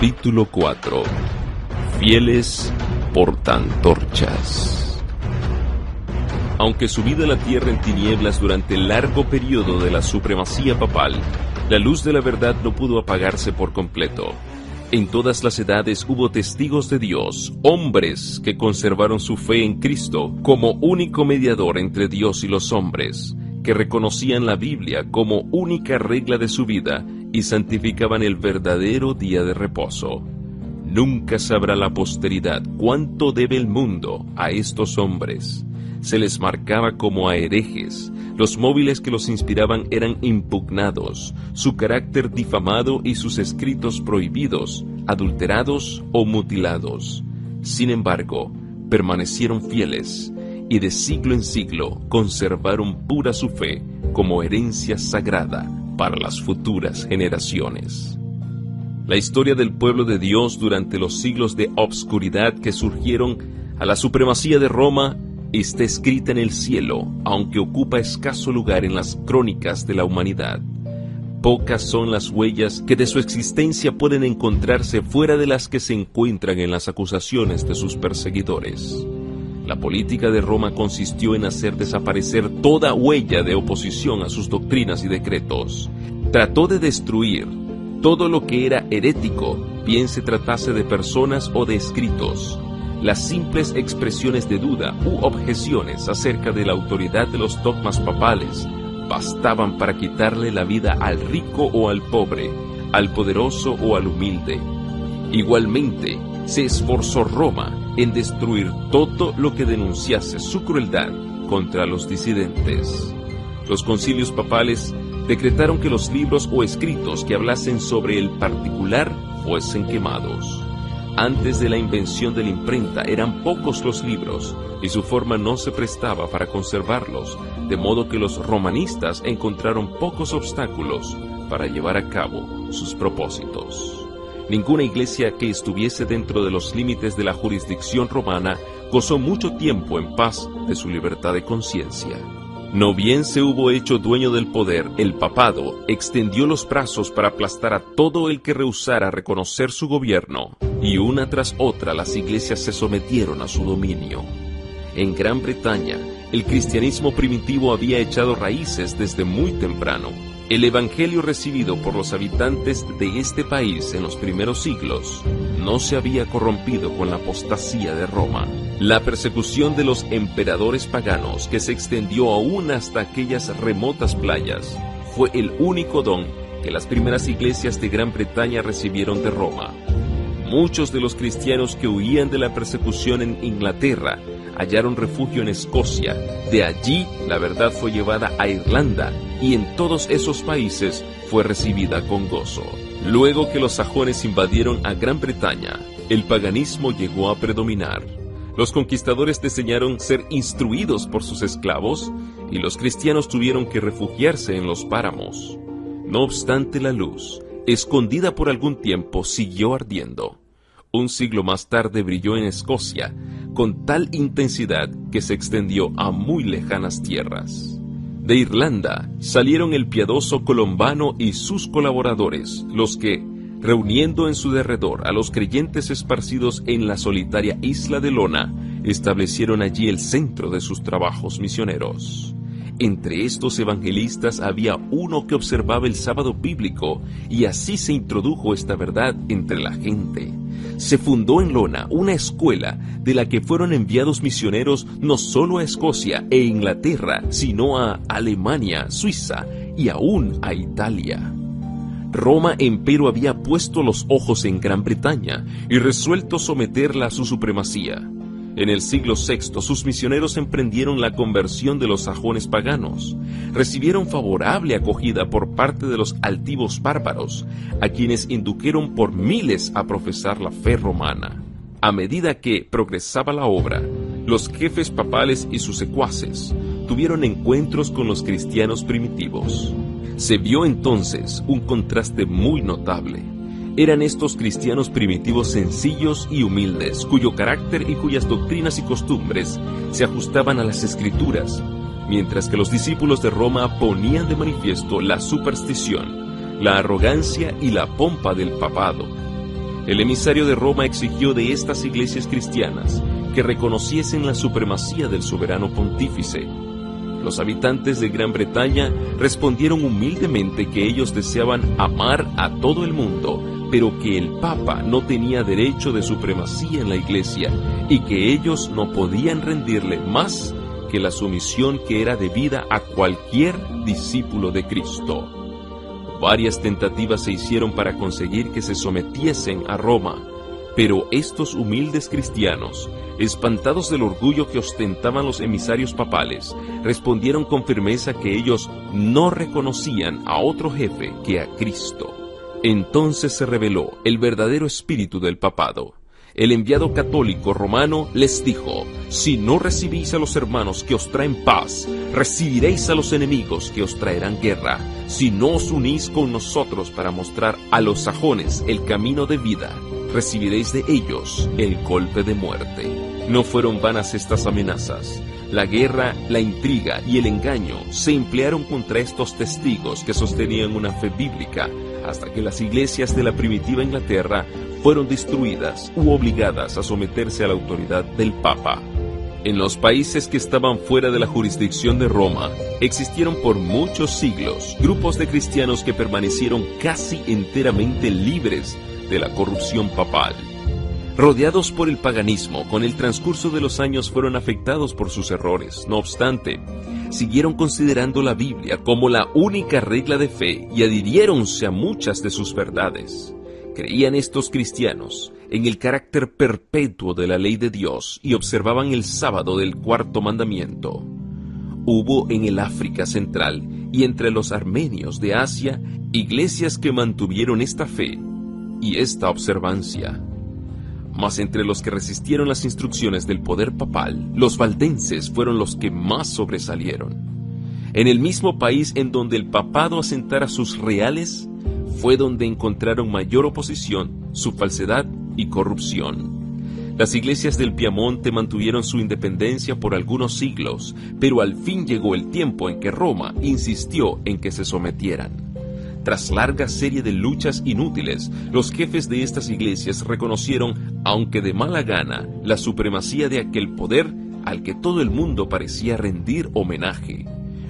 Capítulo 4. Fieles portaantorchas. Aunque subida la tierra en tinieblas durante el largo periodo de la supremacía papal, la luz de la verdad no pudo apagarse por completo. En todas las edades hubo testigos de Dios, hombres que conservaron su fe en Cristo como único mediador entre Dios y los hombres, que reconocían la Biblia como única regla de su vida y santificaban el verdadero día de reposo. Nunca sabrá la posteridad cuánto debe el mundo a estos hombres. Se les marcaba como a herejes, los móviles que los inspiraban eran impugnados, su carácter difamado y sus escritos prohibidos, adulterados o mutilados. Sin embargo, permanecieron fieles y de siglo en siglo conservaron pura su fe como herencia sagrada para las futuras generaciones. La historia del pueblo de Dios durante los siglos de obscuridad que surgieron a la supremacía de Roma está escrita en el cielo, aunque ocupa escaso lugar en las crónicas de la humanidad. Pocas son las huellas que de su existencia pueden encontrarse fuera de las que se encuentran en las acusaciones de sus perseguidores. La política de Roma consistió en hacer desaparecer toda huella de oposición a sus doctrinas y decretos. Trató de destruir todo lo que era herético, bien se tratase de personas o de escritos. Las simples expresiones de duda u objeciones acerca de la autoridad de los dogmas papales bastaban para quitarle la vida al rico o al pobre, al poderoso o al humilde. Igualmente, se esforzó Roma en destruir todo lo que denunciase su crueldad contra los disidentes. Los concilios papales decretaron que los libros o escritos que hablasen sobre el particular fuesen quemados. Antes de la invención de la imprenta eran pocos los libros y su forma no se prestaba para conservarlos, de modo que los romanistas encontraron pocos obstáculos para llevar a cabo sus propósitos. Ninguna iglesia que estuviese dentro de los límites de la jurisdicción romana gozó mucho tiempo en paz de su libertad de conciencia. No bien se hubo hecho dueño del poder, el papado extendió los brazos para aplastar a todo el que rehusara reconocer su gobierno, y una tras otra las iglesias se sometieron a su dominio. En Gran Bretaña, el cristianismo primitivo había echado raíces desde muy temprano. El evangelio recibido por los habitantes de este país en los primeros siglos no se había corrompido con la apostasía de Roma. La persecución de los emperadores paganos, que se extendió aún hasta aquellas remotas playas, fue el único don que las primeras iglesias de Gran Bretaña recibieron de Roma. Muchos de los cristianos que huían de la persecución en Inglaterra hallaron refugio en Escocia. De allí la verdad fue llevada a Irlanda y en todos esos países fue recibida con gozo. Luego que los sajones invadieron a Gran Bretaña, el paganismo llegó a predominar. Los conquistadores desearon ser instruidos por sus esclavos y los cristianos tuvieron que refugiarse en los páramos. No obstante, la luz, escondida por algún tiempo, siguió ardiendo. Un siglo más tarde brilló en Escocia con tal intensidad que se extendió a muy lejanas tierras. De Irlanda salieron el piadoso Colombano y sus colaboradores, los que, reuniendo en su derredor a los creyentes esparcidos en la solitaria isla de Lona, establecieron allí el centro de sus trabajos misioneros. Entre estos evangelistas había uno que observaba el sábado bíblico, y así se introdujo esta verdad entre la gente. Se fundó en Lona una escuela de la que fueron enviados misioneros no solo a Escocia e Inglaterra, sino a Alemania, Suiza y aún a Italia. Roma, empero, había puesto los ojos en Gran Bretaña y resuelto someterla a su supremacía. En el siglo VI, sus misioneros emprendieron la conversión de los sajones paganos. Recibieron favorable acogida por parte de los altivos bárbaros, a quienes indujeron por miles a profesar la fe romana. A medida que progresaba la obra, los jefes papales y sus secuaces tuvieron encuentros con los cristianos primitivos. Se vio entonces un contraste muy notable. Eran estos cristianos primitivos sencillos y humildes, cuyo carácter y cuyas doctrinas y costumbres se ajustaban a las Escrituras, mientras que los discípulos de Roma ponían de manifiesto la superstición, la arrogancia y la pompa del papado. El emisario de Roma exigió de estas iglesias cristianas que reconociesen la supremacía del soberano pontífice. Los habitantes de Gran Bretaña respondieron humildemente que ellos deseaban amar a todo el mundo, pero que el Papa no tenía derecho de supremacía en la Iglesia y que ellos no podían rendirle más que la sumisión que era debida a cualquier discípulo de Cristo. Varias tentativas se hicieron para conseguir que se sometiesen a Roma, pero estos humildes cristianos, espantados del orgullo que ostentaban los emisarios papales, respondieron con firmeza que ellos no reconocían a otro jefe que a Cristo. Entonces se reveló el verdadero espíritu del papado. El enviado católico romano les dijo: si no recibís a los hermanos que os traen paz, recibiréis a los enemigos que os traerán guerra. Si no os unís con nosotros para mostrar a los sajones el camino de vida, recibiréis de ellos el golpe de muerte. No fueron vanas estas amenazas. La guerra, la intriga y el engaño se emplearon contra estos testigos que sostenían una fe bíblica, hasta que las iglesias de la primitiva Inglaterra fueron destruidas u obligadas a someterse a la autoridad del Papa. En los países que estaban fuera de la jurisdicción de Roma, existieron por muchos siglos grupos de cristianos que permanecieron casi enteramente libres de la corrupción papal. Rodeados por el paganismo, con el transcurso de los años fueron afectados por sus errores. No obstante, siguieron considerando la Biblia como la única regla de fe y adhiriéronse a muchas de sus verdades. Creían estos cristianos en el carácter perpetuo de la ley de Dios y observaban el sábado del cuarto mandamiento. Hubo en el África Central y entre los armenios de Asia iglesias que mantuvieron esta fe y esta observancia. Mas entre los que resistieron las instrucciones del poder papal, los valdenses fueron los que más sobresalieron. En el mismo país en donde el papado asentara sus reales, fue donde encontraron mayor oposición, su falsedad y corrupción. Las iglesias del Piamonte mantuvieron su independencia por algunos siglos, pero al fin llegó el tiempo en que Roma insistió en que se sometieran. Tras larga serie de luchas inútiles, los jefes de estas iglesias reconocieron, aunque de mala gana, la supremacía de aquel poder al que todo el mundo parecía rendir homenaje.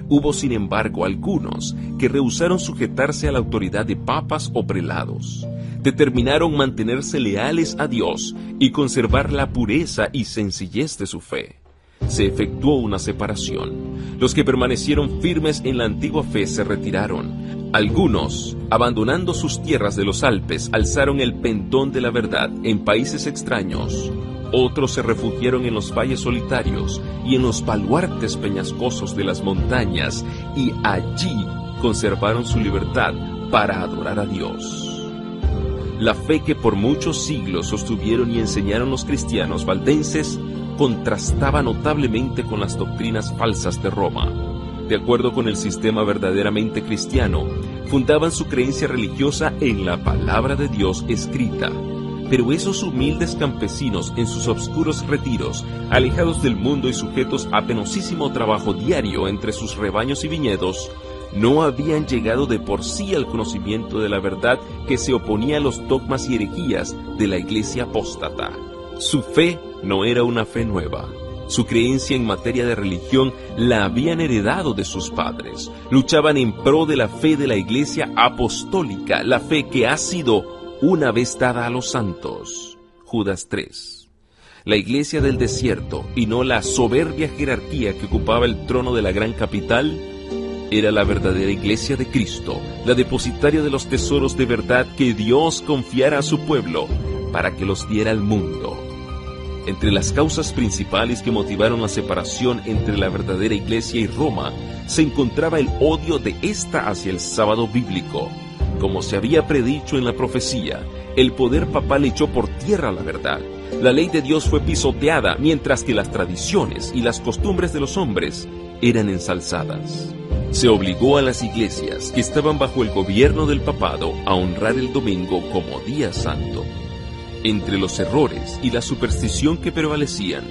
Hubo, sin embargo, algunos que rehusaron sujetarse a la autoridad de papas o prelados. Determinaron mantenerse leales a Dios y conservar la pureza y sencillez de su fe. Se efectuó una separación. Los que permanecieron firmes en la antigua fe se retiraron. Algunos, abandonando sus tierras de los Alpes, alzaron el pendón de la verdad en países extraños. Otros se refugiaron en los valles solitarios y en los baluartes peñascosos de las montañas, y allí conservaron su libertad para adorar a Dios. La fe que por muchos siglos sostuvieron y enseñaron los cristianos valdenses contrastaba notablemente con las doctrinas falsas de Roma. De acuerdo con el sistema verdaderamente cristiano, fundaban su creencia religiosa en la palabra de Dios escrita. Pero esos humildes campesinos en sus obscuros retiros, alejados del mundo y sujetos a penosísimo trabajo diario entre sus rebaños y viñedos, no habían llegado de por sí al conocimiento de la verdad que se oponía a los dogmas y herejías de la iglesia apóstata. Su fe no era una fe nueva. Su creencia en materia de religión la habían heredado de sus padres. Luchaban en pro de la fe de la iglesia apostólica, la fe que ha sido una vez dada a los santos. Judas 3. La iglesia del desierto, y no la soberbia jerarquía que ocupaba el trono de la gran capital, era la verdadera iglesia de Cristo, la depositaria de los tesoros de verdad que Dios confiara a su pueblo para que los diera al mundo. Entre las causas principales que motivaron la separación entre la verdadera iglesia y Roma, se encontraba el odio de ésta hacia el sábado bíblico. Como se había predicho en la profecía, el poder papal echó por tierra la verdad. La ley de Dios fue pisoteada, mientras que las tradiciones y las costumbres de los hombres eran ensalzadas. Se obligó a las iglesias que estaban bajo el gobierno del papado a honrar el domingo como día santo. Entre los errores y la superstición que prevalecían,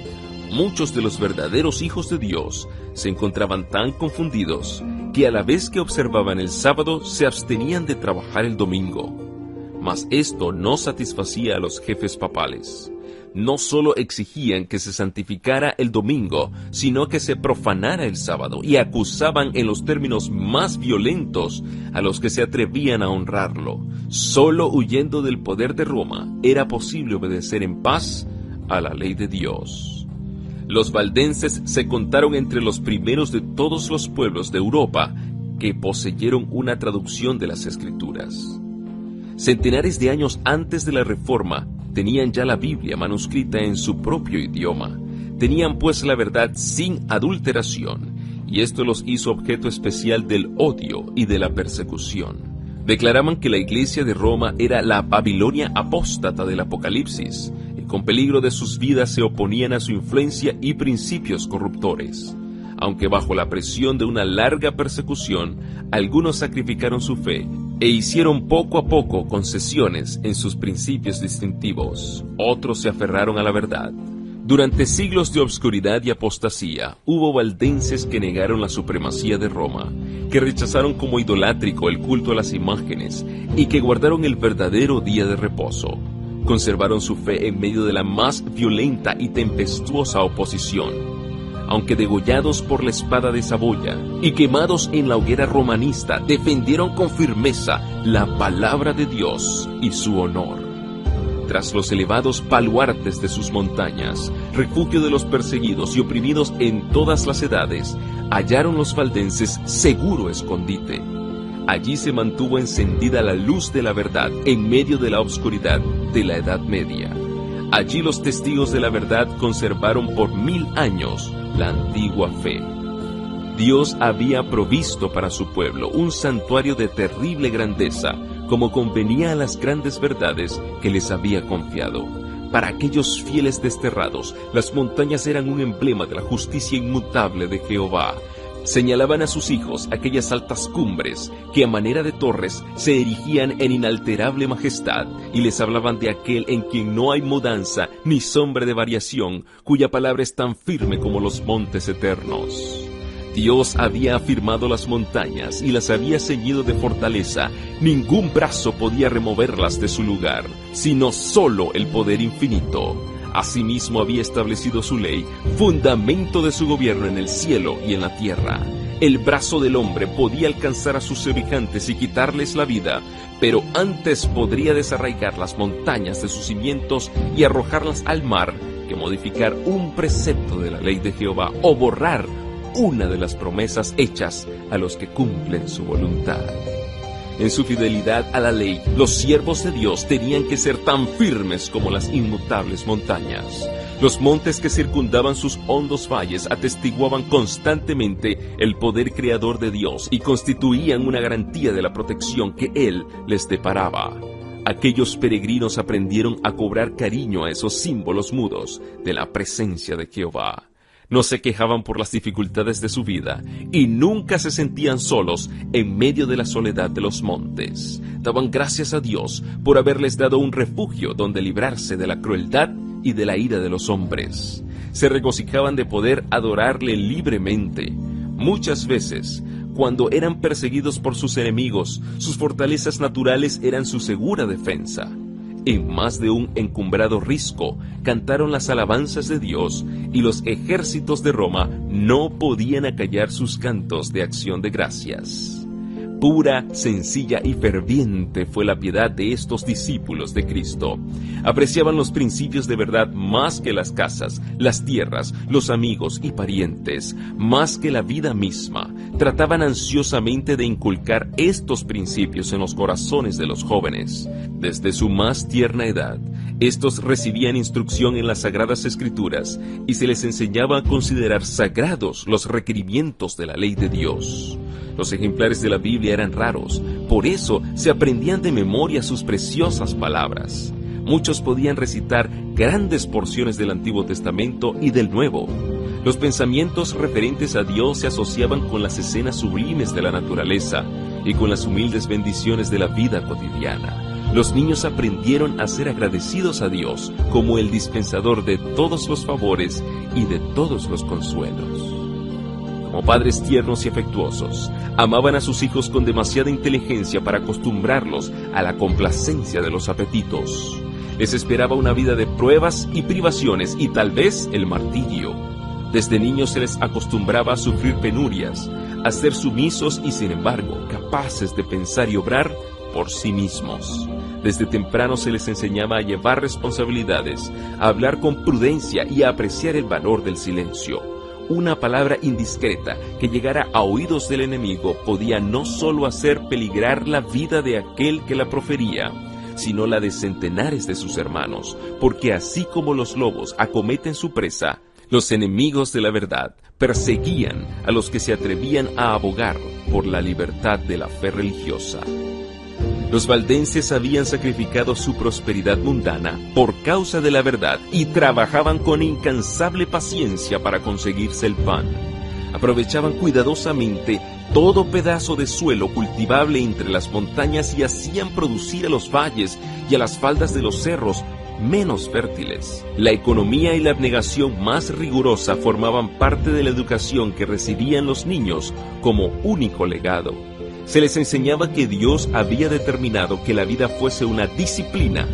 muchos de los verdaderos hijos de Dios se encontraban tan confundidos que a la vez que observaban el sábado se abstenían de trabajar el domingo. Mas esto no satisfacía a los jefes papales. No solo exigían que se santificara el domingo, sino que se profanara el sábado, y acusaban en los términos más violentos a los que se atrevían a honrarlo. Solo huyendo del poder de Roma era posible obedecer en paz a la ley de Dios. Los valdenses se contaron entre los primeros de todos los pueblos de Europa que poseyeron una traducción de las Escrituras. Centenares de años antes de la Reforma, tenían ya la Biblia manuscrita en su propio idioma. Tenían pues la verdad sin adulteración, y esto los hizo objeto especial del odio y de la persecución. Declaraban que la Iglesia de Roma era la Babilonia apóstata del Apocalipsis, y con peligro de sus vidas se oponían a su influencia y principios corruptores. Aunque bajo la presión de una larga persecución, algunos sacrificaron su fe e hicieron poco a poco concesiones en sus principios distintivos. Otros se aferraron a la verdad. Durante siglos de obscuridad y apostasía, hubo valdenses que negaron la supremacía de Roma, que rechazaron como idolátrico el culto a las imágenes y que guardaron el verdadero día de reposo. Conservaron su fe en medio de la más violenta y tempestuosa oposición. Aunque degollados por la espada de Saboya y quemados en la hoguera romanista, defendieron con firmeza la palabra de Dios y su honor. Tras los elevados baluartes de sus montañas, refugio de los perseguidos y oprimidos en todas las edades, hallaron los valdenses seguro escondite. Allí se mantuvo encendida la luz de la verdad en medio de la oscuridad de la Edad Media. Allí los testigos de la verdad conservaron por 1000 años la antigua fe. Dios había provisto para su pueblo un santuario de terrible grandeza, como convenía a las grandes verdades que les había confiado. Para aquellos fieles desterrados, las montañas eran un emblema de la justicia inmutable de Jehová. Señalaban a sus hijos aquellas altas cumbres que a manera de torres se erigían en inalterable majestad, y les hablaban de aquel en quien no hay mudanza ni sombra de variación, cuya palabra es tan firme como los montes eternos. Dios había afirmado las montañas y las había ceñido de fortaleza. Ningún brazo podía removerlas de su lugar, sino solo el poder infinito. Asimismo había establecido su ley, fundamento de su gobierno en el cielo y en la tierra. El brazo del hombre podía alcanzar a sus semejantes y quitarles la vida, pero antes podría desarraigar las montañas de sus cimientos y arrojarlas al mar que modificar un precepto de la ley de Jehová o borrar una de las promesas hechas a los que cumplen su voluntad. En su fidelidad a la ley, los siervos de Dios tenían que ser tan firmes como las inmutables montañas. Los montes que circundaban sus hondos valles atestiguaban constantemente el poder creador de Dios y constituían una garantía de la protección que Él les deparaba. Aquellos peregrinos aprendieron a cobrar cariño a esos símbolos mudos de la presencia de Jehová. No se quejaban por las dificultades de su vida y nunca se sentían solos en medio de la soledad de los montes. Daban gracias a Dios por haberles dado un refugio donde librarse de la crueldad y de la ira de los hombres. Se regocijaban de poder adorarle libremente. Muchas veces, cuando eran perseguidos por sus enemigos, sus fortalezas naturales eran su segura defensa. En más de un encumbrado risco, cantaron las alabanzas de Dios, y los ejércitos de Roma no podían acallar sus cantos de acción de gracias. Pura, sencilla y ferviente fue la piedad de estos discípulos de Cristo. Apreciaban los principios de verdad más que las casas, las tierras, los amigos y parientes, más que la vida misma. Trataban ansiosamente de inculcar estos principios en los corazones de los jóvenes. Desde su más tierna edad, estos recibían instrucción en las Sagradas Escrituras y se les enseñaba a considerar sagrados los requerimientos de la ley de Dios. Los ejemplares de la Biblia eran raros, por eso se aprendían de memoria sus preciosas palabras. Muchos podían recitar grandes porciones del Antiguo Testamento y del Nuevo. Los pensamientos referentes a Dios se asociaban con las escenas sublimes de la naturaleza y con las humildes bendiciones de la vida cotidiana. Los niños aprendieron a ser agradecidos a Dios como el dispensador de todos los favores y de todos los consuelos. como padres tiernos y afectuosos, amaban a sus hijos con demasiada inteligencia para acostumbrarlos a la complacencia de los apetitos. Les esperaba una vida de pruebas y privaciones y tal vez el martirio. Desde niños se les acostumbraba a sufrir penurias, a ser sumisos y sin embargo capaces de pensar y obrar por sí mismos. Desde temprano se les enseñaba a llevar responsabilidades, a hablar con prudencia y a apreciar el valor del silencio. Una palabra indiscreta que llegara a oídos del enemigo podía no solo hacer peligrar la vida de aquel que la profería, sino la de centenares de sus hermanos, porque así como los lobos acometen su presa, los enemigos de la verdad perseguían a los que se atrevían a abogar por la libertad de la fe religiosa. Los valdenses habían sacrificado su prosperidad mundana por causa de la verdad y trabajaban con incansable paciencia para conseguirse el pan. Aprovechaban cuidadosamente todo pedazo de suelo cultivable entre las montañas y hacían producir a los valles y a las faldas de los cerros menos fértiles. La economía y la abnegación más rigurosa formaban parte de la educación que recibían los niños como único legado. Se les enseñaba que Dios había determinado que la vida fuese una disciplina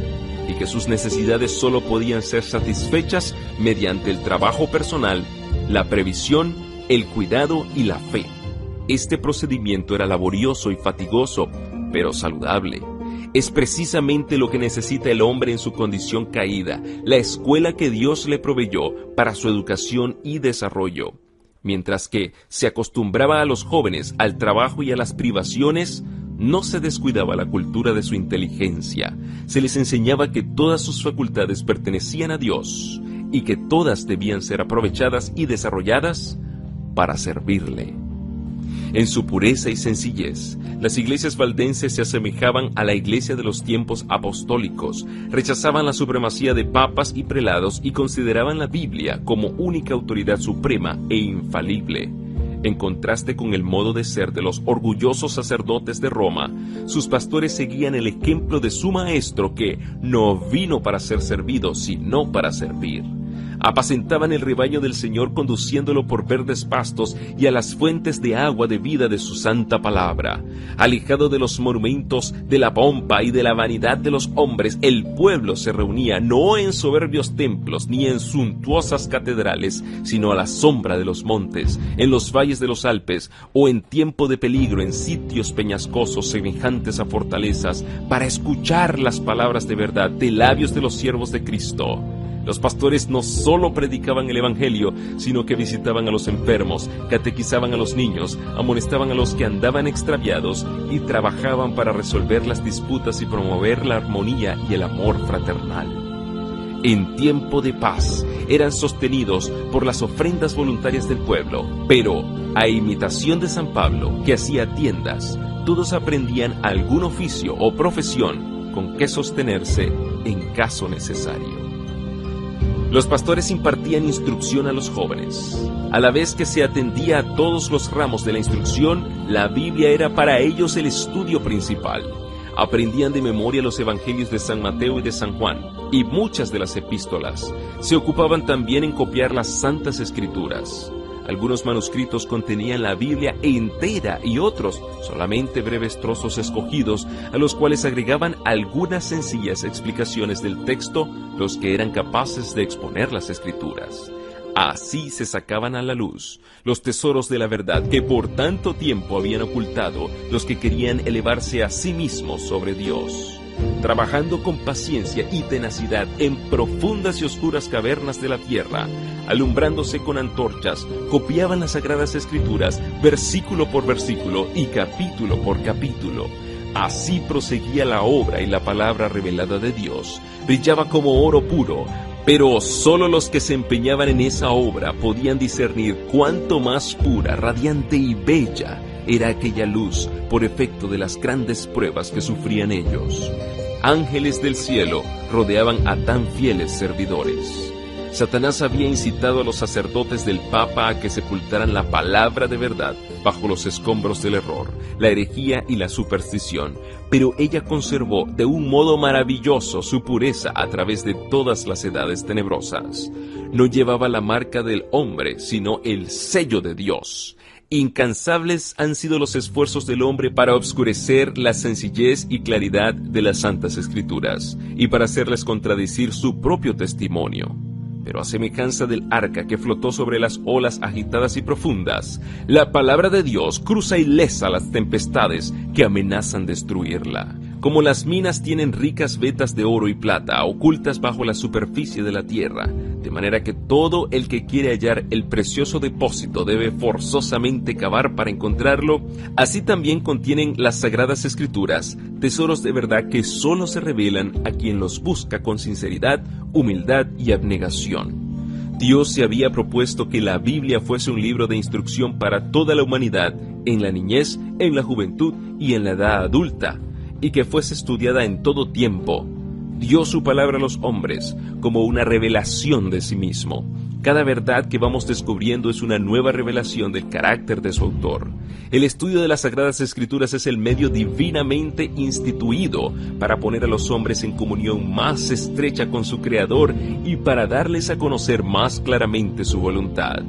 y que sus necesidades solo podían ser satisfechas mediante el trabajo personal, la previsión, el cuidado y la fe. Este procedimiento era laborioso y fatigoso, pero saludable. Es precisamente lo que necesita el hombre en su condición caída, la escuela que Dios le proveyó para su educación y desarrollo. Mientras que se acostumbraba a los jóvenes al trabajo y a las privaciones, no se descuidaba la cultura de su inteligencia. Se les enseñaba que todas sus facultades pertenecían a Dios y que todas debían ser aprovechadas y desarrolladas para servirle. En su pureza y sencillez, las iglesias valdenses se asemejaban a la iglesia de los tiempos apostólicos, rechazaban la supremacía de papas y prelados y consideraban la Biblia como única autoridad suprema e infalible. En contraste con el modo de ser de los orgullosos sacerdotes de Roma, sus pastores seguían el ejemplo de su maestro que no vino para ser servido, sino para servir. Apacentaban el rebaño del Señor conduciéndolo por verdes pastos y a las fuentes de agua de vida de su santa palabra. Alejado de los monumentos, de la pompa y de la vanidad de los hombres, el pueblo se reunía no en soberbios templos ni en suntuosas catedrales, sino a la sombra de los montes, en los valles de los Alpes o en tiempo de peligro en sitios peñascosos semejantes a fortalezas, para escuchar las palabras de verdad de labios de los siervos de Cristo. Los pastores no solo predicaban el Evangelio, sino que visitaban a los enfermos, catequizaban a los niños, amonestaban a los que andaban extraviados y trabajaban para resolver las disputas y promover la armonía y el amor fraternal. En tiempo de paz eran sostenidos por las ofrendas voluntarias del pueblo, pero, a imitación de San Pablo, que hacía tiendas, todos aprendían algún oficio o profesión con que sostenerse en caso necesario. Los pastores impartían instrucción a los jóvenes. A la vez que se atendía a todos los ramos de la instrucción, la Biblia era para ellos el estudio principal. Aprendían de memoria los evangelios de San Mateo y de San Juan, y muchas de las epístolas. Se ocupaban también en copiar las Santas Escrituras. Algunos manuscritos contenían la Biblia entera y otros solamente breves trozos escogidos, a los cuales agregaban algunas sencillas explicaciones del texto los que eran capaces de exponer las Escrituras. Así se sacaban a la luz los tesoros de la verdad que por tanto tiempo habían ocultado los que querían elevarse a sí mismos sobre Dios. Trabajando con paciencia y tenacidad en profundas y oscuras cavernas de la tierra, alumbrándose con antorchas, copiaban las Sagradas Escrituras versículo por versículo y capítulo por capítulo. Así proseguía la obra y la palabra revelada de Dios. Brillaba como oro puro, pero solo los que se empeñaban en esa obra podían discernir cuánto más pura, radiante y bella era aquella luz por efecto de las grandes pruebas que sufrían ellos. Ángeles del cielo rodeaban a tan fieles servidores. Satanás había incitado a los sacerdotes del Papa a que sepultaran la palabra de verdad bajo los escombros del error, la herejía y la superstición, pero ella conservó de un modo maravilloso su pureza a través de todas las edades tenebrosas. no llevaba la marca del hombre, sino el sello de Dios. Incansables han sido los esfuerzos del hombre para obscurecer la sencillez y claridad de las Santas Escrituras, y para hacerles contradecir su propio testimonio. Pero a semejanza del arca que flotó sobre las olas agitadas y profundas, la palabra de Dios cruza ilesa las tempestades que amenazan destruirla. Como las minas tienen ricas vetas de oro y plata ocultas bajo la superficie de la tierra, de manera que todo el que quiere hallar el precioso depósito debe forzosamente cavar para encontrarlo, así también contienen las Sagradas Escrituras, tesoros de verdad que solo se revelan a quien los busca con sinceridad, humildad y abnegación. Dios se había propuesto que la Biblia fuese un libro de instrucción para toda la humanidad, en la niñez, en la juventud y en la edad adulta, y que fuese estudiada en todo tiempo. Dio su palabra a los hombres como una revelación de sí mismo. Cada verdad que vamos descubriendo es una nueva revelación del carácter de su autor. El estudio de las Sagradas Escrituras es el medio divinamente instituido para poner a los hombres en comunión más estrecha con su Creador y para darles a conocer más claramente su voluntad.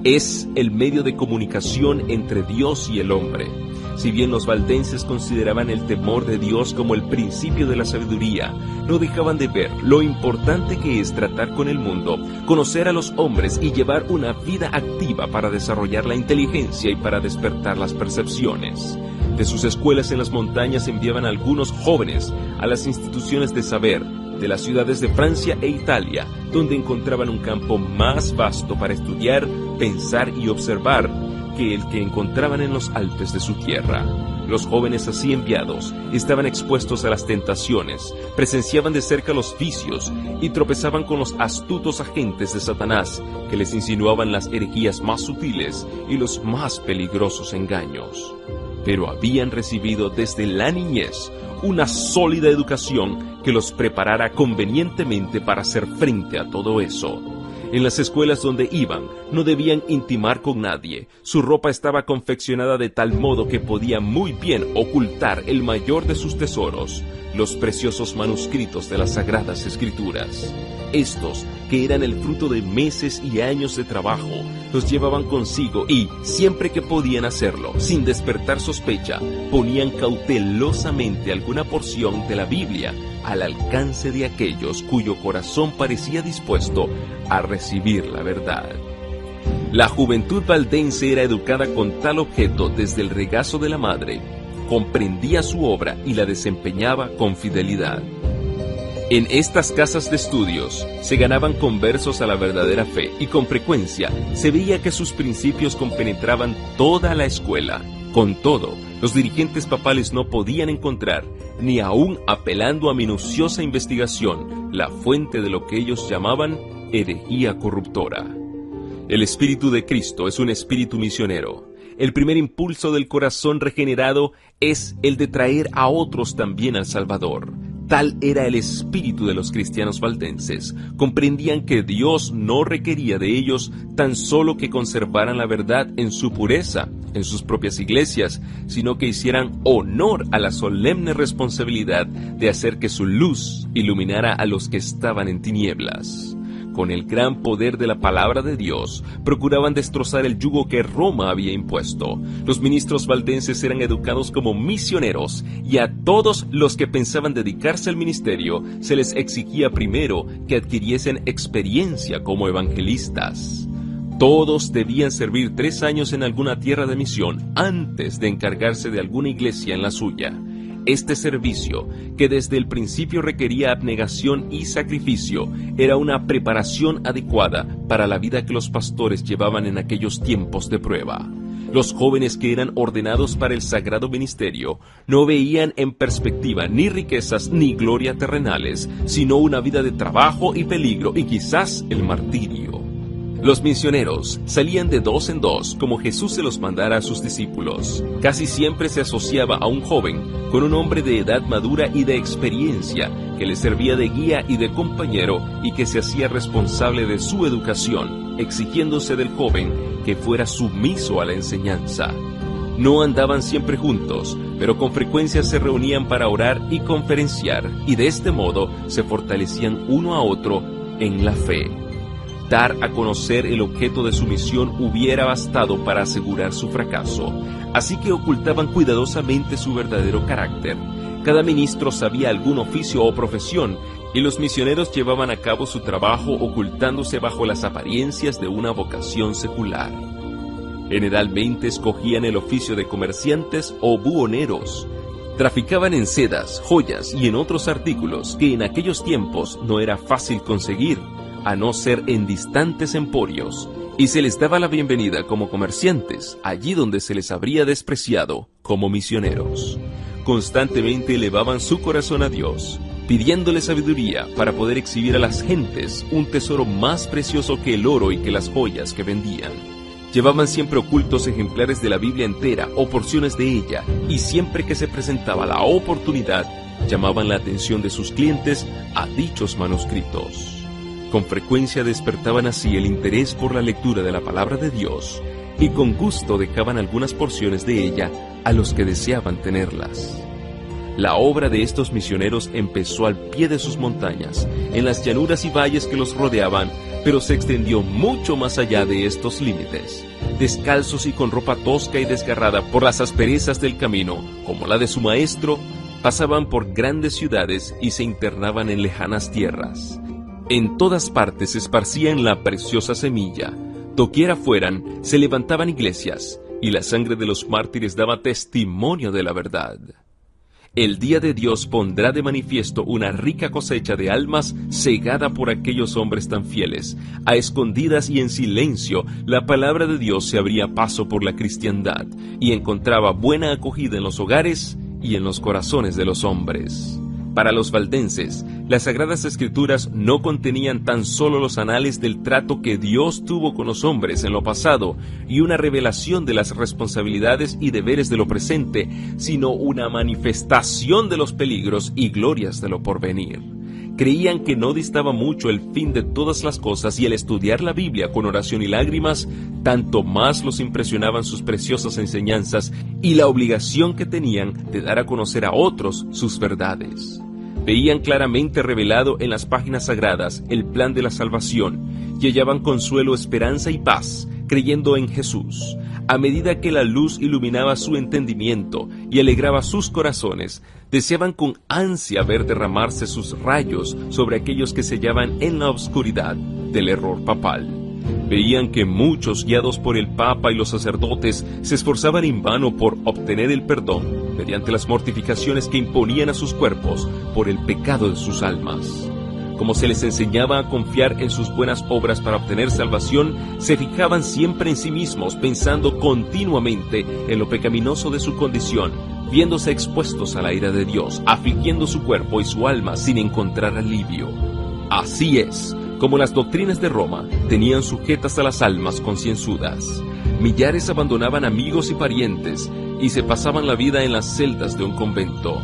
Es el medio de comunicación entre Dios y el hombre. Si bien los valdenses consideraban el temor de Dios como el principio de la sabiduría, no dejaban de ver lo importante que es tratar con el mundo, conocer a los hombres y llevar una vida activa para desarrollar la inteligencia y para despertar las percepciones. De sus escuelas en las montañas enviaban a algunos jóvenes a las instituciones de saber de las ciudades de Francia e Italia, donde encontraban un campo más vasto para estudiar, pensar y observar que el que encontraban en los Alpes de su tierra. Los jóvenes así enviados estaban expuestos a las tentaciones, presenciaban de cerca los vicios y tropezaban con los astutos agentes de Satanás que les insinuaban las herejías más sutiles y los más peligrosos engaños. Pero habían recibido desde la niñez una sólida educación que los preparara convenientemente para hacer frente a todo eso. En las escuelas donde iban, no debían intimar con nadie. Su ropa estaba confeccionada de tal modo que podía muy bien ocultar el mayor de sus tesoros, los preciosos manuscritos de las Sagradas Escrituras. Estos, que eran el fruto de meses y años de trabajo, los llevaban consigo y, siempre que podían hacerlo, sin despertar sospecha, ponían cautelosamente alguna porción de la Biblia al alcance de aquellos cuyo corazón parecía dispuesto a recibir la verdad. La juventud valdense era educada con tal objeto desde el regazo de la madre, comprendía su obra y la desempeñaba con fidelidad. En estas casas de estudios se ganaban conversos a la verdadera fe y con frecuencia se veía que sus principios compenetraban toda la escuela. Con todo, los dirigentes papales no podían encontrar, ni aún apelando a minuciosa investigación, la fuente de lo que ellos llamaban herejía corruptora. El Espíritu de Cristo es un espíritu misionero. El primer impulso del corazón regenerado es el de traer a otros también al Salvador. Tal era el espíritu de los cristianos valdenses. Comprendían que Dios no requería de ellos tan solo que conservaran la verdad en su pureza, en sus propias iglesias, sino que hicieran honor a la solemne responsabilidad de hacer que su luz iluminara a los que estaban en tinieblas. Con el gran poder de la palabra de Dios, procuraban destrozar el yugo que Roma había impuesto. Los ministros valdenses eran educados como misioneros, y a todos los que pensaban dedicarse al ministerio se les exigía primero que adquiriesen experiencia como evangelistas. Todos debían servir 3 años en alguna tierra de misión antes de encargarse de alguna iglesia en la suya. Este servicio, que desde el principio requería abnegación y sacrificio, era una preparación adecuada para la vida que los pastores llevaban en aquellos tiempos de prueba. Los jóvenes que eran ordenados para el sagrado ministerio no veían en perspectiva ni riquezas ni gloria terrenales, sino una vida de trabajo y peligro y quizás el martirio. Los misioneros salían de 2 en 2 como Jesús se los mandara a sus discípulos. Casi siempre se asociaba a un joven con un hombre de edad madura y de experiencia que le servía de guía y de compañero y que se hacía responsable de su educación, exigiéndose del joven que fuera sumiso a la enseñanza. No andaban siempre juntos, pero con frecuencia se reunían para orar y conferenciar, y de este modo se fortalecían uno a otro en la fe. dar a conocer el objeto de su misión hubiera bastado para asegurar su fracaso, así que ocultaban cuidadosamente su verdadero carácter. Cada ministro sabía algún oficio o profesión, y los misioneros llevaban a cabo su trabajo ocultándose bajo las apariencias de una vocación secular. Generalmente escogían el oficio de comerciantes o buhoneros. Traficaban en sedas, joyas y en otros artículos que en aquellos tiempos no era fácil conseguir, a no ser en distantes emporios, y se les daba la bienvenida como comerciantes, allí donde se les habría despreciado como misioneros. Constantemente elevaban su corazón a Dios, pidiéndole sabiduría para poder exhibir a las gentes un tesoro más precioso que el oro y que las joyas que vendían. Llevaban siempre ocultos ejemplares de la Biblia entera o porciones de ella, y siempre que se presentaba la oportunidad, llamaban la atención de sus clientes a dichos manuscritos. Con frecuencia despertaban así el interés por la lectura de la palabra de Dios, y con gusto dejaban algunas porciones de ella a los que deseaban tenerlas. La obra de estos misioneros empezó al pie de sus montañas, en las llanuras y valles que los rodeaban, pero se extendió mucho más allá de estos límites. Descalzos y con ropa tosca y desgarrada por las asperezas del camino, como la de su maestro, pasaban por grandes ciudades y se internaban en lejanas tierras. En todas partes esparcían la preciosa semilla. Doquiera fueran, se levantaban iglesias, y la sangre de los mártires daba testimonio de la verdad. El día de Dios pondrá de manifiesto una rica cosecha de almas cegada por aquellos hombres tan fieles. A escondidas y en silencio, la palabra de Dios se abría paso por la cristiandad y encontraba buena acogida en los hogares y en los corazones de los hombres. Para los valdenses, las Sagradas Escrituras no contenían tan solo los anales del trato que Dios tuvo con los hombres en lo pasado y una revelación de las responsabilidades y deberes de lo presente, sino una manifestación de los peligros y glorias de lo porvenir. Creían que no distaba mucho el fin de todas las cosas, y al estudiar la Biblia con oración y lágrimas, tanto más los impresionaban sus preciosas enseñanzas y la obligación que tenían de dar a conocer a otros sus verdades. Veían claramente revelado en las páginas sagradas el plan de la salvación y hallaban consuelo, esperanza y paz, creyendo en Jesús. A medida que la luz iluminaba su entendimiento y alegraba sus corazones, deseaban con ansia ver derramarse sus rayos sobre aquellos que se hallaban en la oscuridad del error papal. Veían que muchos, guiados por el Papa y los sacerdotes, se esforzaban en vano por obtener el perdón mediante las mortificaciones que imponían a sus cuerpos por el pecado de sus almas. Como se les enseñaba a confiar en sus buenas obras para obtener salvación, se fijaban siempre en sí mismos, pensando continuamente en lo pecaminoso de su condición, viéndose expuestos a la ira de Dios, afligiendo su cuerpo y su alma sin encontrar alivio. Así es como las doctrinas de Roma tenían sujetas a las almas concienzudas. Millares abandonaban amigos y parientes y se pasaban la vida en las celdas de un convento.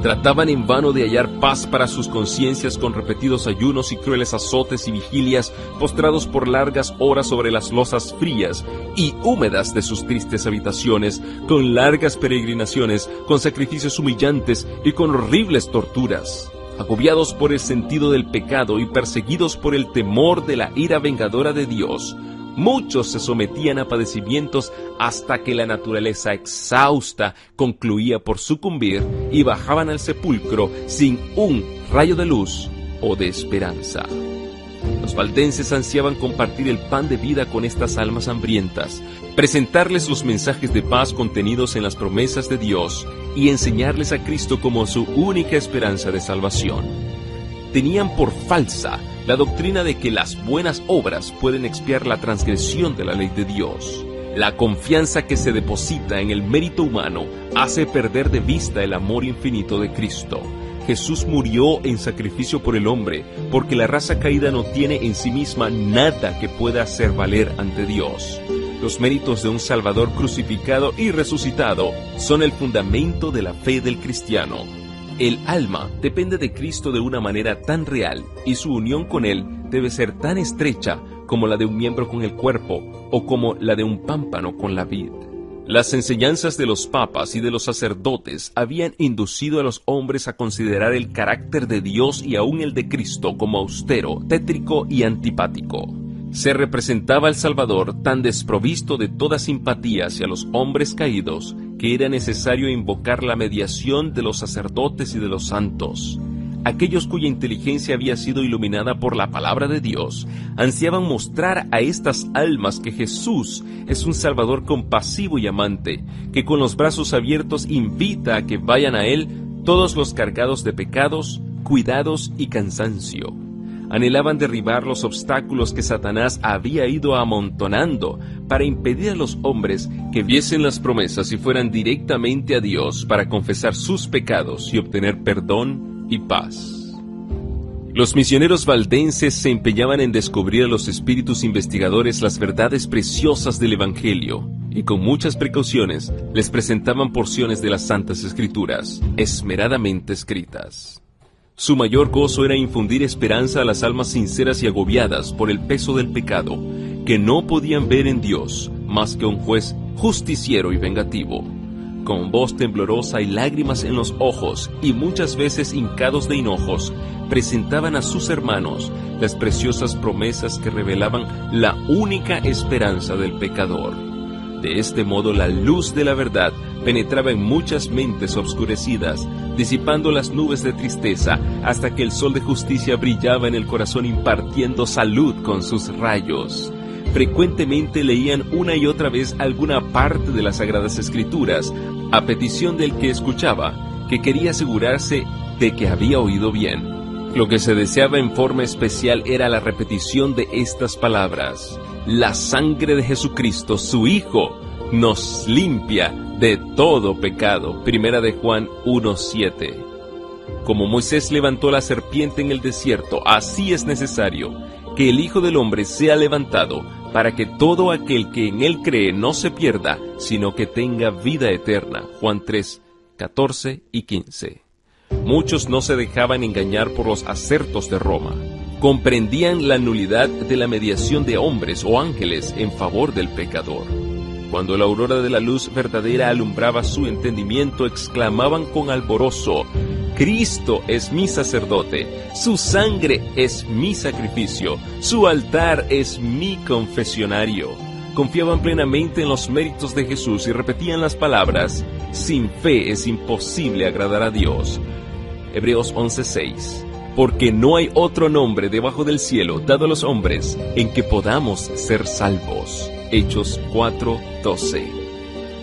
Trataban en vano de hallar paz para sus conciencias con repetidos ayunos y crueles azotes y vigilias, postrados por largas horas sobre las losas frías y húmedas de sus tristes habitaciones, con largas peregrinaciones, con sacrificios humillantes y con horribles torturas. Agobiados por el sentido del pecado y perseguidos por el temor de la ira vengadora de Dios, muchos se sometían a padecimientos hasta que la naturaleza exhausta concluía por sucumbir y bajaban al sepulcro sin un rayo de luz o de esperanza. Los valdenses ansiaban compartir el pan de vida con estas almas hambrientas, presentarles los mensajes de paz contenidos en las promesas de Dios y enseñarles a Cristo como su única esperanza de salvación. Tenían por falsa la doctrina de que las buenas obras pueden expiar la transgresión de la ley de Dios. La confianza que se deposita en el mérito humano hace perder de vista el amor infinito de Cristo. Jesús murió en sacrificio por el hombre, porque la raza caída no tiene en sí misma nada que pueda hacer valer ante Dios. Los méritos de un Salvador crucificado y resucitado son el fundamento de la fe del cristiano. El alma depende de Cristo de una manera tan real y su unión con Él debe ser tan estrecha como la de un miembro con el cuerpo o como la de un pámpano con la vid. Las enseñanzas de los papas y de los sacerdotes habían inducido a los hombres a considerar el carácter de Dios y aún el de Cristo como austero, tétrico y antipático. Se representaba al Salvador tan desprovisto de toda simpatía hacia los hombres caídos que era necesario invocar la mediación de los sacerdotes y de los santos. Aquellos cuya inteligencia había sido iluminada por la palabra de Dios ansiaban mostrar a estas almas que Jesús es un Salvador compasivo y amante, que con los brazos abiertos invita a que vayan a Él todos los cargados de pecados, cuidados y cansancio. Anhelaban derribar los obstáculos que Satanás había ido amontonando para impedir a los hombres que viesen las promesas y fueran directamente a Dios para confesar sus pecados y obtener perdón y paz. Los misioneros valdenses se empeñaban en descubrir a los espíritus investigadores las verdades preciosas del Evangelio y con muchas precauciones les presentaban porciones de las Santas Escrituras, esmeradamente escritas. Su mayor gozo era infundir esperanza a las almas sinceras y agobiadas por el peso del pecado, que no podían ver en Dios más que un juez justiciero y vengativo. Con voz temblorosa y lágrimas en los ojos, y muchas veces hincados de hinojos, presentaban a sus hermanos las preciosas promesas que revelaban la única esperanza del pecador. De este modo la luz de la verdad penetraba en muchas mentes obscurecidas, disipando las nubes de tristeza hasta que el sol de justicia brillaba en el corazón impartiendo salud con sus rayos. Frecuentemente leían una y otra vez alguna parte de las Sagradas Escrituras, a petición del que escuchaba, que quería asegurarse de que había oído bien. Lo que se deseaba en forma especial era la repetición de estas palabras: la sangre de Jesucristo, su Hijo, nos limpia de todo pecado. Primera de Juan 1:7. Como Moisés levantó la serpiente en el desierto, así es necesario que el Hijo del Hombre sea levantado, para que todo aquel que en él cree no se pierda, sino que tenga vida eterna. Juan 3:14 y 15. Muchos no se dejaban engañar por los acertos de Roma. Comprendían la nulidad de la mediación de hombres o ángeles en favor del pecador. Cuando la aurora de la luz verdadera alumbraba su entendimiento, exclamaban con alborozo: Cristo es mi sacerdote, su sangre es mi sacrificio, su altar es mi confesionario. Confiaban plenamente en los méritos de Jesús y repetían las palabras: sin fe es imposible agradar a Dios. Hebreos 11:6. Porque no hay otro nombre debajo del cielo dado a los hombres en que podamos ser salvos. Hechos 4:12.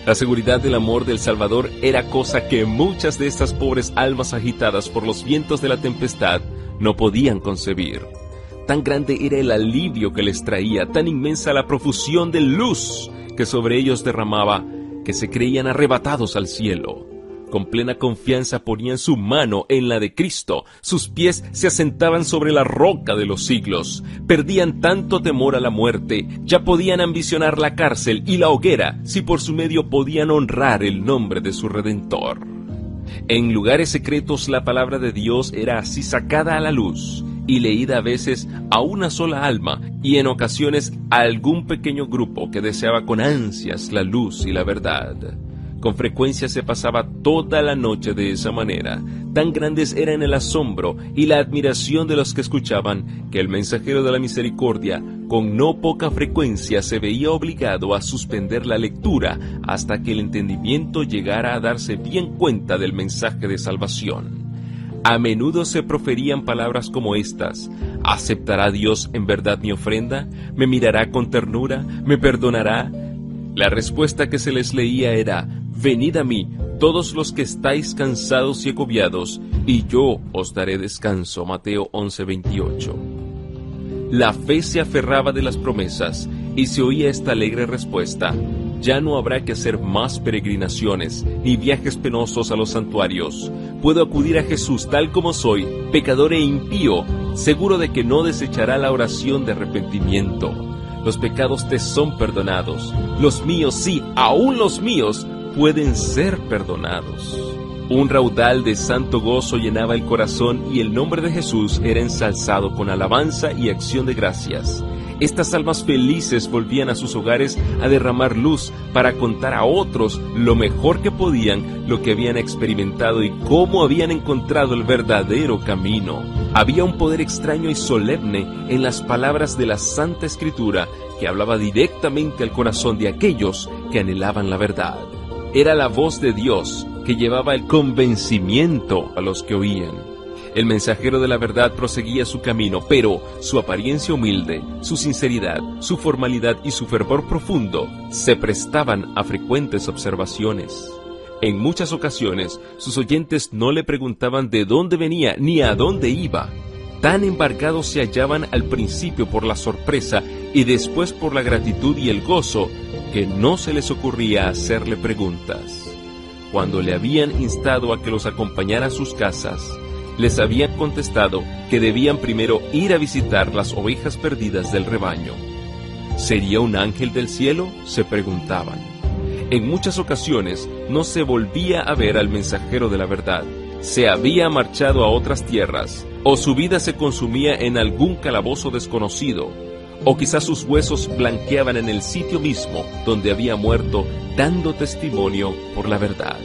La seguridad del amor del Salvador era cosa que muchas de estas pobres almas agitadas por los vientos de la tempestad no podían concebir. Tan grande era el alivio que les traía, tan inmensa la profusión de luz que sobre ellos derramaba, que se creían arrebatados al cielo. Con plena confianza ponían su mano en la de Cristo, sus pies se asentaban sobre la roca de los siglos, perdían tanto temor a la muerte, ya podían ambicionar la cárcel y la hoguera, si por su medio podían honrar el nombre de su Redentor. En lugares secretos la palabra de Dios era así sacada a la luz, y leída a veces a una sola alma, y en ocasiones a algún pequeño grupo que deseaba con ansias la luz y la verdad. Con frecuencia se pasaba toda la noche de esa manera. Tan grandes eran el asombro y la admiración de los que escuchaban, que el mensajero de la misericordia con no poca frecuencia se veía obligado a suspender la lectura hasta que el entendimiento llegara a darse bien cuenta del mensaje de salvación. A menudo se proferían palabras como estas: ¿aceptará Dios en verdad mi ofrenda? ¿Me mirará con ternura? ¿Me perdonará? La respuesta que se les leía era: venid a mí, todos los que estáis cansados y agobiados, y yo os daré descanso. Mateo 11:28. La fe se aferraba de las promesas, y se oía esta alegre respuesta: ya no habrá que hacer más peregrinaciones, ni viajes penosos a los santuarios. Puedo acudir a Jesús tal como soy, pecador e impío, seguro de que no desechará la oración de arrepentimiento. Los pecados te son perdonados. Los míos, sí, aún los míos, pueden ser perdonados. Un raudal de santo gozo llenaba el corazón y el nombre de Jesús era ensalzado con alabanza y acción de gracias. Estas almas felices volvían a sus hogares a derramar luz para contar a otros lo mejor que podían lo que habían experimentado y cómo habían encontrado el verdadero camino. Había un poder extraño y solemne en las palabras de la Santa Escritura que hablaba directamente al corazón de aquellos que anhelaban la verdad. Era la voz de Dios que llevaba el convencimiento a los que oían. El mensajero de la verdad proseguía su camino, pero su apariencia humilde, su sinceridad, su formalidad y su fervor profundo se prestaban a frecuentes observaciones. En muchas ocasiones, sus oyentes no le preguntaban de dónde venía ni a dónde iba. Tan embargados se hallaban al principio por la sorpresa y después por la gratitud y el gozo, que no se les ocurría hacerle preguntas. Cuando le habían instado a que los acompañara a sus casas, les habían contestado que debían primero ir a visitar las ovejas perdidas del rebaño. ¿Sería un ángel del cielo?, se preguntaban. En muchas ocasiones no se volvía a ver al mensajero de la verdad. Se había marchado a otras tierras, o su vida se consumía en algún calabozo desconocido, o quizás sus huesos blanqueaban en el sitio mismo donde había muerto, dando testimonio por la verdad.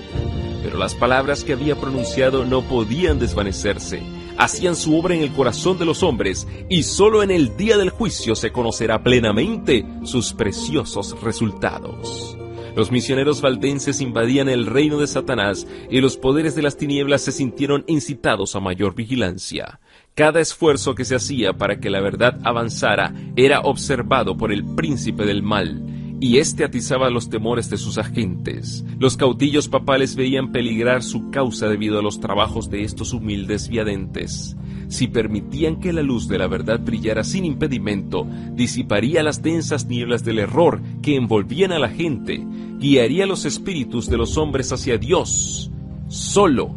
Pero las palabras que había pronunciado no podían desvanecerse. Hacían su obra en el corazón de los hombres, y solo en el día del juicio se conocerá plenamente sus preciosos resultados. Los misioneros valdenses invadían el reino de Satanás, y los poderes de las tinieblas se sintieron incitados a mayor vigilancia. Cada esfuerzo que se hacía para que la verdad avanzara era observado por el príncipe del mal, y éste atizaba los temores de sus agentes. Los caudillos papales veían peligrar su causa debido a los trabajos de estos humildes viadentes. Si permitían que la luz de la verdad brillara sin impedimento, disiparía las densas nieblas del error que envolvían a la gente, guiaría los espíritus de los hombres hacia Dios solo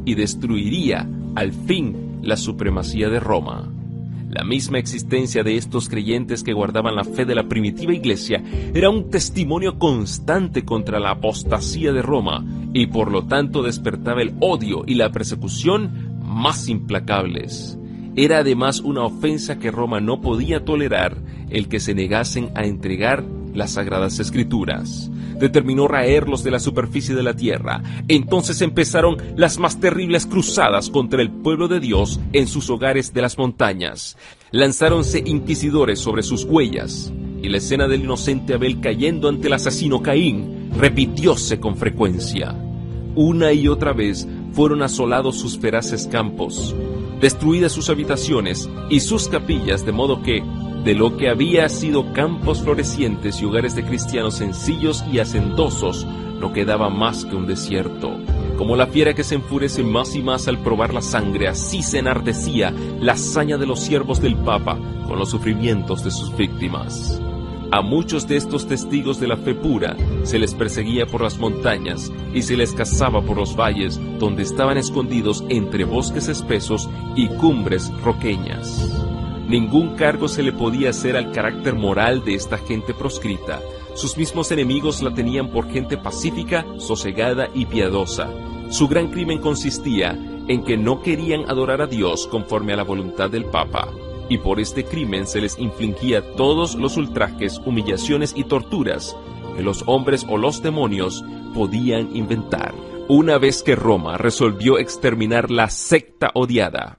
y destruiría al fin la supremacía de Roma. La misma existencia de estos creyentes que guardaban la fe de la primitiva iglesia era un testimonio constante contra la apostasía de Roma, y por lo tanto despertaba el odio y la persecución más implacables. Era además una ofensa que Roma no podía tolerar el que se negasen a entregar las Sagradas Escrituras. Determinó raerlos de la superficie de la tierra. Entonces empezaron las más terribles cruzadas contra el pueblo de Dios en sus hogares de las montañas. Lanzáronse inquisidores sobre sus huellas, y la escena del inocente Abel cayendo ante el asesino Caín repitióse con frecuencia. Una y otra vez fueron asolados sus feraces campos, destruidas sus habitaciones y sus capillas, de modo que de lo que había sido campos florecientes y hogares de cristianos sencillos y hacendosos, no quedaba más que un desierto. Como la fiera que se enfurece más y más al probar la sangre, así se enardecía la hazaña de los siervos del Papa con los sufrimientos de sus víctimas. A muchos de estos testigos de la fe pura se les perseguía por las montañas y se les cazaba por los valles, donde estaban escondidos entre bosques espesos y cumbres roqueñas. Ningún cargo se le podía hacer al carácter moral de esta gente proscrita. Sus mismos enemigos la tenían por gente pacífica, sosegada y piadosa. Su gran crimen consistía en que no querían adorar a Dios conforme a la voluntad del Papa, y por este crimen se les infligía todos los ultrajes, humillaciones y torturas que los hombres o los demonios podían inventar. Una vez que Roma resolvió exterminar la secta odiada,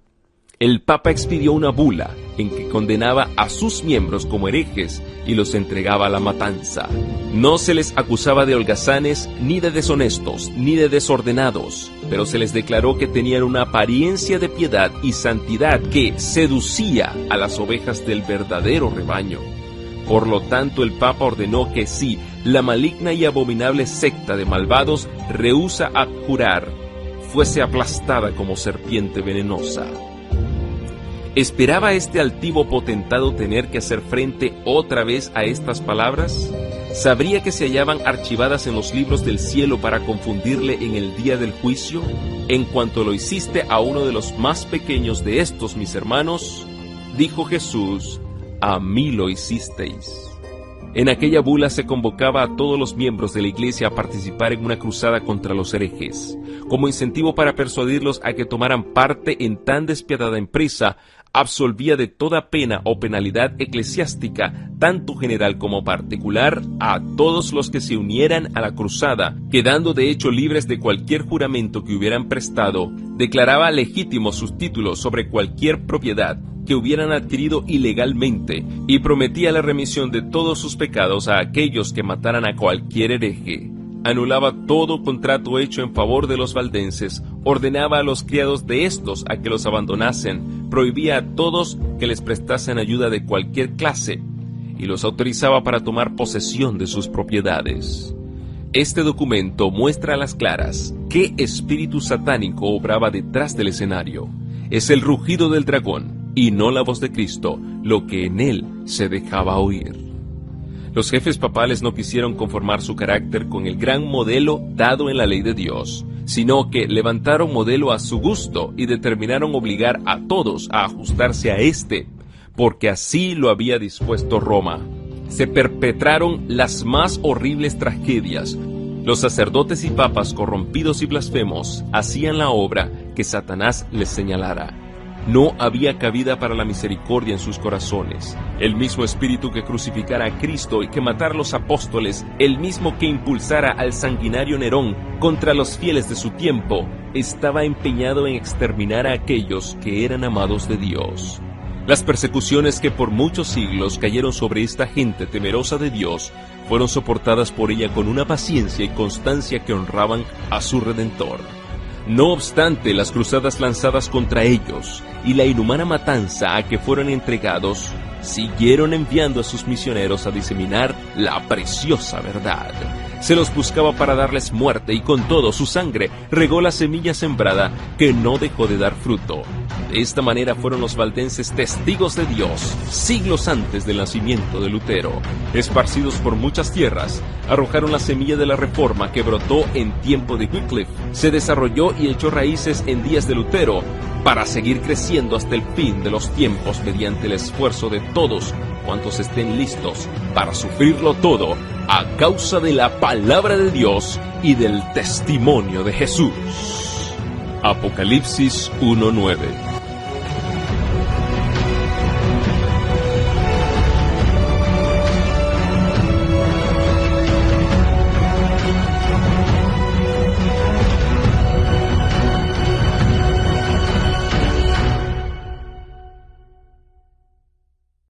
el Papa expidió una bula en que condenaba a sus miembros como herejes y los entregaba a la matanza. No se les acusaba de holgazanes, ni de deshonestos, ni de desordenados, pero se les declaró que tenían una apariencia de piedad y santidad que seducía a las ovejas del verdadero rebaño. Por lo tanto, el Papa ordenó que si la maligna y abominable secta de malvados rehúsa abjurar, fuese aplastada como serpiente venenosa. ¿Esperaba este altivo potentado tener que hacer frente otra vez a estas palabras? ¿Sabría que se hallaban archivadas en los libros del cielo para confundirle en el día del juicio? En cuanto lo hiciste a uno de los más pequeños de estos mis hermanos, dijo Jesús, a mí lo hicisteis. En aquella bula se convocaba a todos los miembros de la iglesia a participar en una cruzada contra los herejes. Como incentivo para persuadirlos a que tomaran parte en tan despiadada empresa, absolvía de toda pena o penalidad eclesiástica, tanto general como particular, a todos los que se unieran a la cruzada, quedando de hecho libres de cualquier juramento que hubieran prestado. Declaraba legítimos sus títulos sobre cualquier propiedad que hubieran adquirido ilegalmente, y prometía la remisión de todos sus pecados a aquellos que mataran a cualquier hereje. Anulaba todo contrato hecho en favor de los valdenses, ordenaba a los criados de estos a que los abandonasen, prohibía a todos que les prestasen ayuda de cualquier clase, y los autorizaba para tomar posesión de sus propiedades. Este documento muestra a las claras qué espíritu satánico obraba detrás del escenario. Es el rugido del dragón, y no la voz de Cristo, lo que en él se dejaba oír. Los jefes papales no quisieron conformar su carácter con el gran modelo dado en la ley de Dios, sino que levantaron modelo a su gusto y determinaron obligar a todos a ajustarse a éste, porque así lo había dispuesto Roma. Se perpetraron las más horribles tragedias. Los sacerdotes y papas corrompidos y blasfemos hacían la obra que Satanás les señalara. No había cabida para la misericordia en sus corazones. El mismo espíritu que crucificara a Cristo y que matara a los apóstoles, el mismo que impulsara al sanguinario Nerón contra los fieles de su tiempo, estaba empeñado en exterminar a aquellos que eran amados de Dios. Las persecuciones que por muchos siglos cayeron sobre esta gente temerosa de Dios fueron soportadas por ella con una paciencia y constancia que honraban a su Redentor. No obstante, las cruzadas lanzadas contra ellos y la inhumana matanza a que fueron entregados, siguieron enviando a sus misioneros a diseminar la preciosa verdad. Se los buscaba para darles muerte y con todo su sangre regó la semilla sembrada que no dejó de dar fruto. De esta manera fueron los valdenses testigos de Dios siglos antes del nacimiento de Lutero. Esparcidos por muchas tierras, arrojaron la semilla de la reforma que brotó en tiempo de Wycliffe, se desarrolló y echó raíces en días de Lutero, para seguir creciendo hasta el fin de los tiempos mediante el esfuerzo de todos cuantos estén listos para sufrirlo todo a causa de la palabra de Dios y del testimonio de Jesús. Apocalipsis 1:9.